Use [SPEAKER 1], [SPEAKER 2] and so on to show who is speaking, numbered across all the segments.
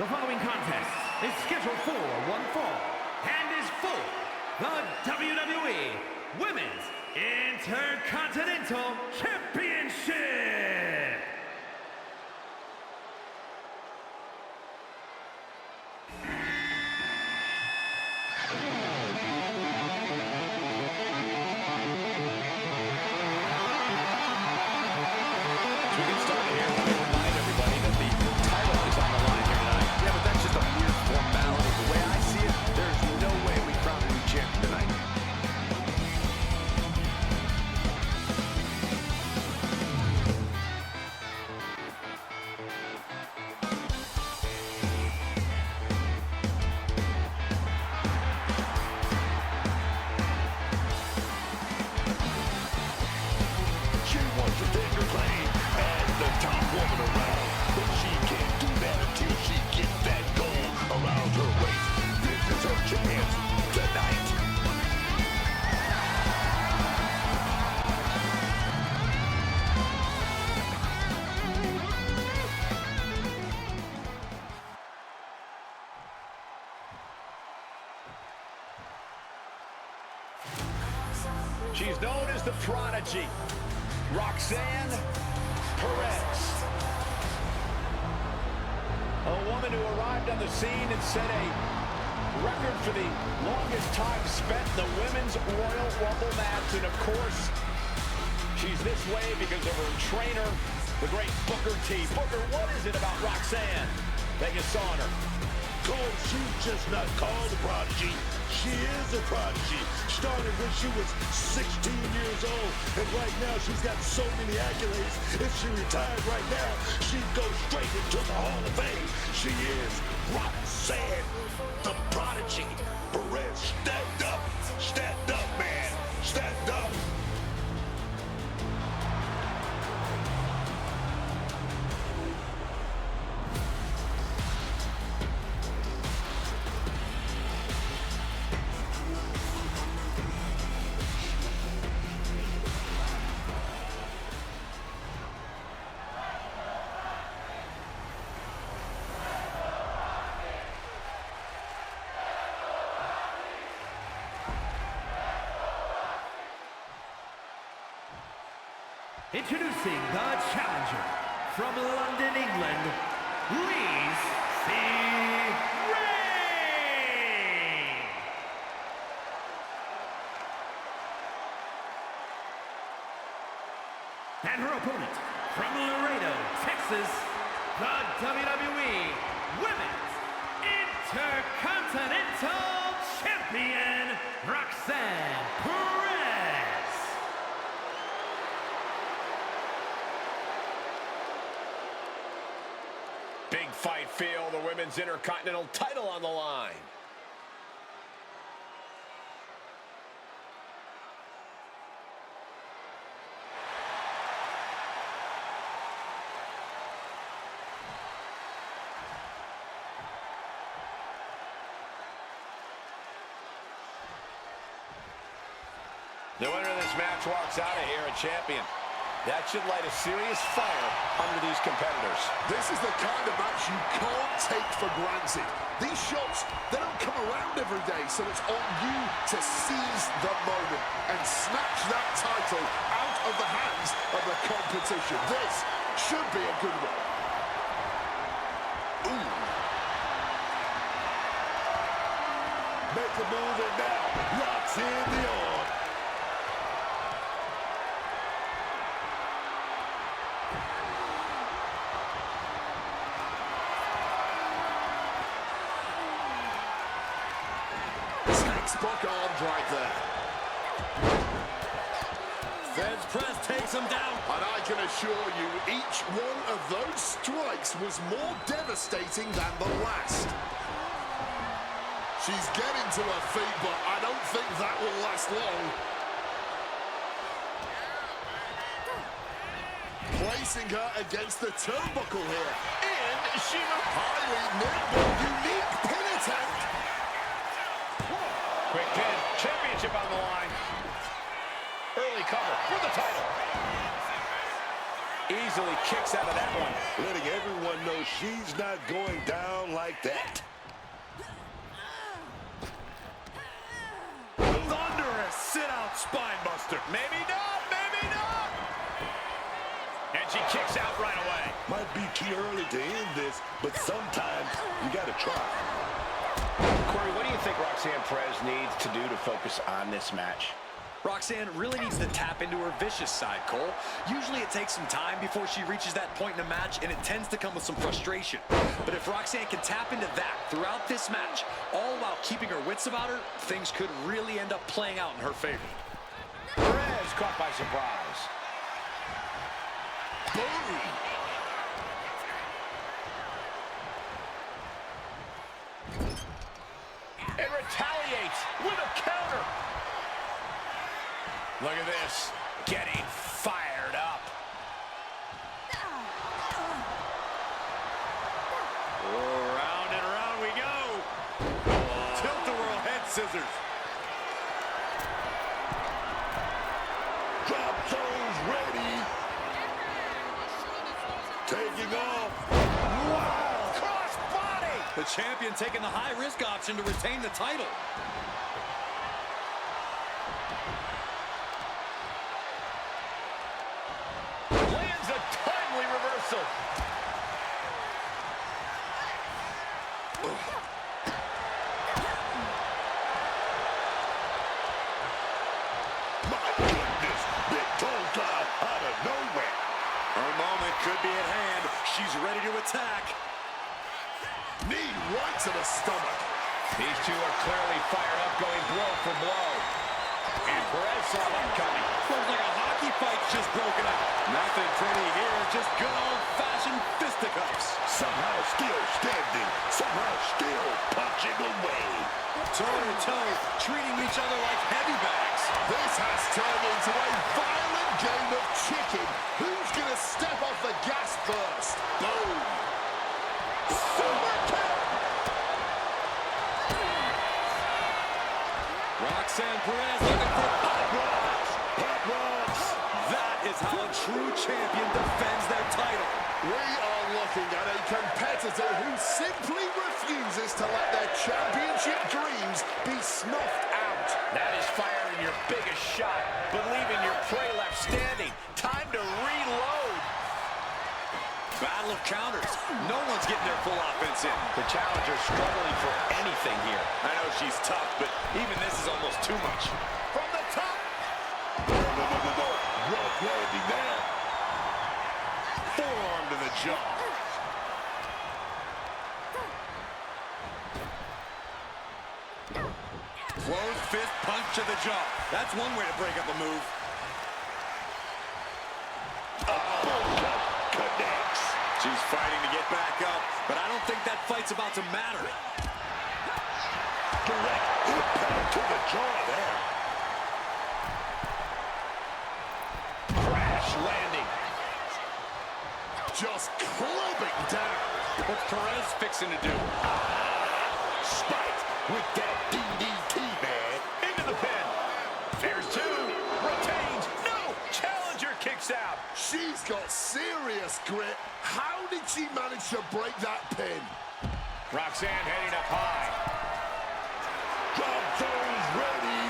[SPEAKER 1] The following contest is scheduled for one fall and is for the WWE Women's Intercontinental Championship.
[SPEAKER 2] We can start here. Let me remind everybody that the title is on the line here tonight. Yeah, but that's just a weird formality. The way I see it, there's no way we crown a new champion tonight. She wants to take her claim as the top woman around, but she can't do that until she gets that gold around her waist. This is her chance tonight. She's known as the Prodigy, Roxanne Perez. A woman who arrived on the scene and set a record for the longest time spent in the Women's Royal Rumble match. And of course, she's this way because of her trainer, the great Booker T. Booker, what is it about Roxanne that you saw in her?
[SPEAKER 3] Cole, she's just not called a prodigy. She is a prodigy. Started when she was 16 years old, and right now she's got so many accolades. If she retired right now, she'd go straight into the Hall of Fame. She is Roxanne, the prodigy. Perez, stand up, man, stand up.
[SPEAKER 1] Introducing the challenger from London, England, Lizzy. And her opponent from Laredo, Texas, the WWE Women's Intercontinental Champion, Roxanne Perez.
[SPEAKER 2] Big fight feel, the Women's Intercontinental title on the line. The winner of this match walks out of here a champion. That should light a serious fire under these competitors.
[SPEAKER 3] This is the kind of match you can't take for granted. These shots, they don't come around every day, so it's on you to seize the moment and snatch that title out of the hands of the competition. This should be a good one. Ooh. Make a move and now locks in the arm. Spock armed right there.
[SPEAKER 4] Fed's press takes him down.
[SPEAKER 3] And I can assure you, each one of those strikes was more devastating than the last. She's getting to her feet, but I don't think that will last long. Placing her against the turnbuckle here. And she was highly nimble, unique pin attempt.
[SPEAKER 2] Quick pin, championship on the line. Early cover for the title. Easily kicks out of that one.
[SPEAKER 3] Letting everyone know she's not going down like that.
[SPEAKER 4] Thunderous sit-out spine buster.
[SPEAKER 2] Maybe not, maybe not. And she kicks out right away.
[SPEAKER 3] Might be too early to end this, but sometimes you got to try.
[SPEAKER 2] Corey, what do you think Roxanne Perez needs to do to focus on this match?
[SPEAKER 5] Roxanne really needs to tap into her vicious side, Cole. Usually it takes some time before she reaches that point in a match, and it tends to come with some frustration. But if Roxanne can tap into that throughout this match, all while keeping her wits about her, things could really end up playing out in her favor.
[SPEAKER 2] Perez caught by surprise.
[SPEAKER 3] Boom!
[SPEAKER 2] And retaliates with a counter. Look at this, getting fired up.
[SPEAKER 4] Oh, round and around we go. Tilt-a-whirl head scissors.
[SPEAKER 3] Drop those ready. Taking off.
[SPEAKER 2] Wow, cross body.
[SPEAKER 5] The champion taking the high-risk option to retain the title.
[SPEAKER 2] Lands a timely reversal.
[SPEAKER 3] My goodness, big toe drop out of nowhere.
[SPEAKER 4] Her moment could be at hand. She's ready to attack.
[SPEAKER 3] Knee right to the stomach.
[SPEAKER 2] These two are clearly fired up, going blow for blow. And Perez saw that coming.
[SPEAKER 5] Looks like a hockey fight's just broken out.
[SPEAKER 4] Nothing pretty here, just good old-fashioned fisticuffs.
[SPEAKER 3] Somehow still standing. Somehow still punching away.
[SPEAKER 5] Toe-to-toe, treating each other like heavy bags.
[SPEAKER 3] This has turned into a violent game of chicken. Who's going to step off the gas first? Boom. Super kick.
[SPEAKER 5] Roxanne Perez looking for
[SPEAKER 3] Hot rocks. Hot rocks.
[SPEAKER 5] that is how a true champion defends their title.
[SPEAKER 3] We are looking at a competitor who simply refuses to let their championship dreams be snuffed out.
[SPEAKER 2] That is firing your biggest shot, but leaving your prey left standing. Time to reload.
[SPEAKER 5] Battle of counters. No one's getting their full offense in.
[SPEAKER 2] The challenger struggling for anything here.
[SPEAKER 5] I know she's tough, but even this is almost too much.
[SPEAKER 2] From the top.
[SPEAKER 3] No. Rough landing there.
[SPEAKER 4] Forearm to the jaw. Closed fist punch to the jaw.
[SPEAKER 5] That's one way to break up a move.
[SPEAKER 3] Connects.
[SPEAKER 5] She's fighting to get back up, but I don't think that fight's about to matter.
[SPEAKER 3] Direct impact to the jaw there.
[SPEAKER 2] Crash landing.
[SPEAKER 3] Just clubbing down.
[SPEAKER 5] What's Perez fixing to do?
[SPEAKER 3] Spiked with that DDT, man.
[SPEAKER 2] Into the pin. There's two. Retains. No. Challenger kicks out.
[SPEAKER 3] She's got serious grit. How did she manage to break that pin?
[SPEAKER 2] Roxanne heading up high.
[SPEAKER 3] Drop those ready.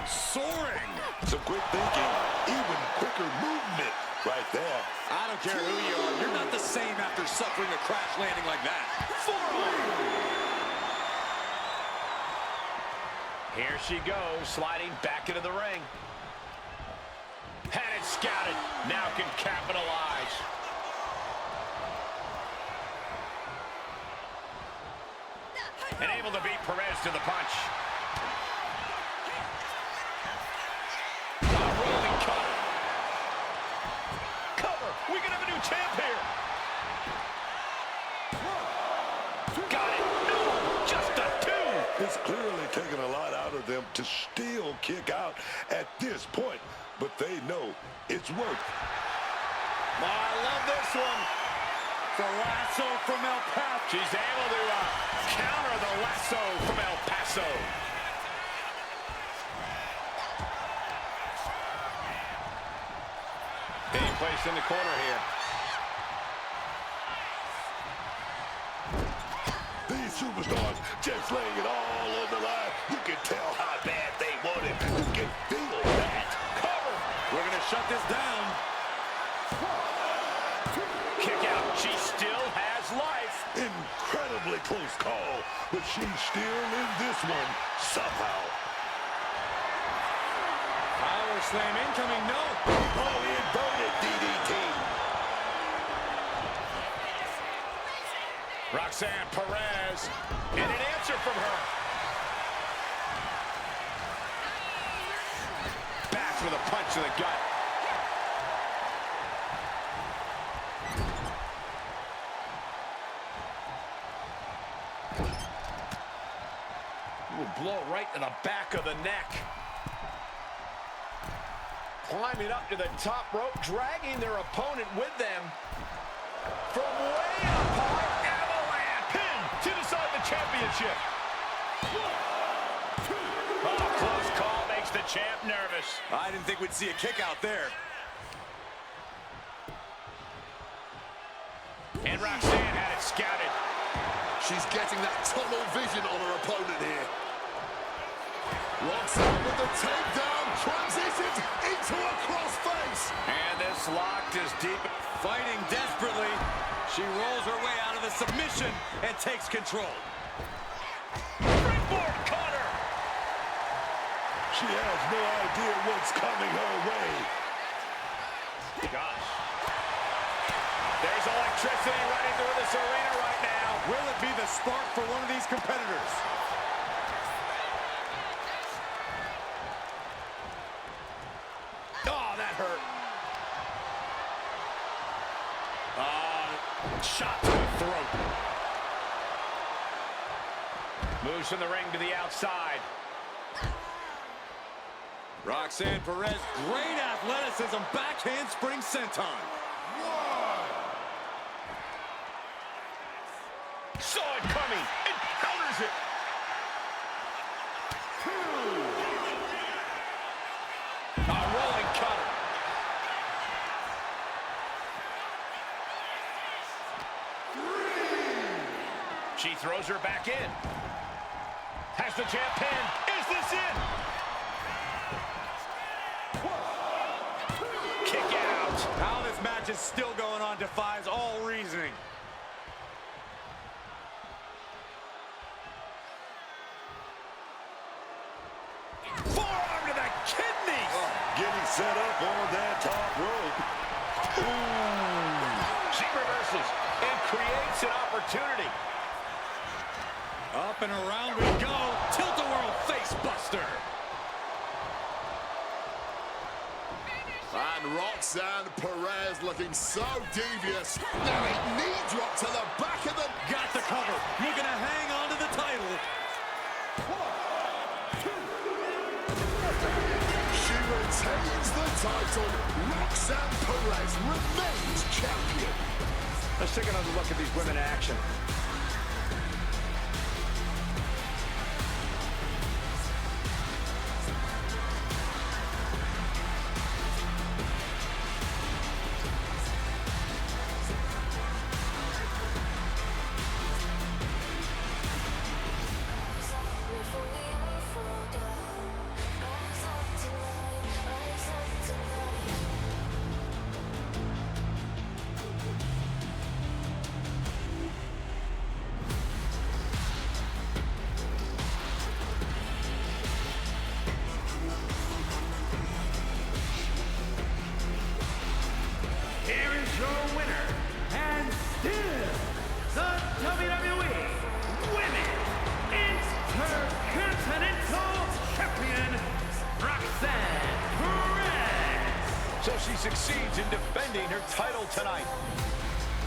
[SPEAKER 5] Soaring.
[SPEAKER 3] Some quick thinking, even quicker movement right there.
[SPEAKER 5] I don't care who you are. You're not the same after suffering a crash landing like that.
[SPEAKER 2] Here she goes, sliding back into the ring. Had it scouted. Now can capitalize. And able to beat Perez to the punch. Rolling cutter. Cover. We can have a new champ here. Got it. No, just a two.
[SPEAKER 3] It's clearly taken a lot out of them to still kick out at this point, but they know it's worth.
[SPEAKER 4] Oh, I love this one. The lasso from El Paso.
[SPEAKER 2] She's able to counter the lasso from El Paso. Being placed in the corner here.
[SPEAKER 3] superstars just laying it all on the line. You can tell how bad they want it. You can feel that.
[SPEAKER 2] Cover.
[SPEAKER 4] We're going to shut this down.
[SPEAKER 2] Kick out. She still has life.
[SPEAKER 3] Incredibly close call, but she's still in this one somehow.
[SPEAKER 4] Power slam incoming. No.
[SPEAKER 3] Oh, inverted DDT.
[SPEAKER 2] Roxanne Perez. And an answer from her. Back with a punch to the gut. Ooh, blow right to the back of the neck. Climbing up to the top rope, dragging their opponent with them. From way up high, avalanche pin to decide the championship. Oh, close call makes the champ nervous.
[SPEAKER 4] I didn't think we'd see a kick out there.
[SPEAKER 2] And Roxanne had it scouted.
[SPEAKER 3] She's getting that tunnel vision on her opponent here. Roxanne with the takedown, transitions into a crossface.
[SPEAKER 2] And this locked is deep.
[SPEAKER 4] Fighting desperately. She rolls her way out of the submission and takes control.
[SPEAKER 2] Springboard cutter.
[SPEAKER 3] She has no idea what's coming her way.
[SPEAKER 2] Gosh. There's electricity running through this arena right now.
[SPEAKER 4] Will it be the spark for one of these competitors?
[SPEAKER 2] Oh, that hurt. Shot to the throat. Moves from the ring to the outside.
[SPEAKER 4] Roxanne Perez, great athleticism, backhand spring senton.
[SPEAKER 2] Saw it coming and counters it. A rolling cutter. She throws her back in. Has the champ pinned. Is this it? Kick out.
[SPEAKER 4] How this match is still going on defies all reasoning.
[SPEAKER 2] Forearm to the kidneys.
[SPEAKER 3] Getting set up on that top rope. Ooh.
[SPEAKER 2] She reverses and creates an opportunity.
[SPEAKER 4] Up and around we go. Tilt-a-whirl face buster.
[SPEAKER 3] And Roxanne Perez looking so devious. Now a knee drop to the back of the...
[SPEAKER 4] Got the cover. Looking to hang on to the title.
[SPEAKER 3] She retains the title. Roxanne Perez remains champion.
[SPEAKER 2] Let's take another look at these women in action.
[SPEAKER 1] Your winner, and still the WWE Women's Intercontinental Champion, Roxanne Perez.
[SPEAKER 2] So she succeeds in defending her title tonight.